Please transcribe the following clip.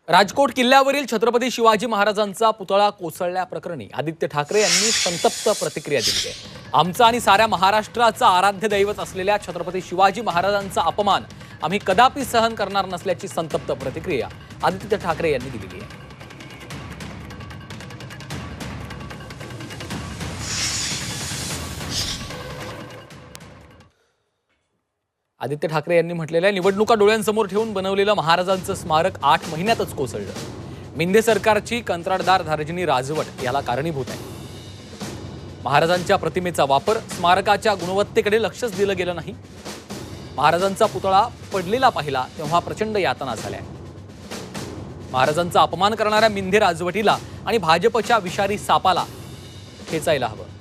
राजकोट किल्ल्यावरील छत्रपती शिवाजी महाराजांचा पुतळा कोसळल्याप्रकरणी आदित्य ठाकरे यांनी संतप्त प्रतिक्रिया दिली आहे। आमचा आणि साऱ्या महाराष्ट्राचा आराध्य दैवत असलेल्या छत्रपती शिवाजी महाराजांचा अपमान आम्ही कदापि सहन करणार नसल्याची संतप्त प्रतिक्रिया आदित्य ठाकरे यांनी दिली आहे। आदित्य ठाकरे यांनी म्हटलेल्या निवडणुका डोळ्यांसमोर ठेवून बनवलेलं महाराजांचं स्मारक 8 महिन्यातच कोसळलं। मिंदे सरकारची कंत्राटदार धार्जिणी राजवट याला कारणीभूत आहे। महाराजांच्या प्रतिमेचा वापर स्मारकाच्या गुणवत्तेकडे लक्षच दिलं गेलं नाही। महाराजांचा पुतळा पडलेला पाहिला तेव्हा प्रचंड यातना झाल्या। महाराजांचा अपमान करणाऱ्या मिंदे राजवटीला आणि भाजपच्या विषारी सापाला खेचायला हवं।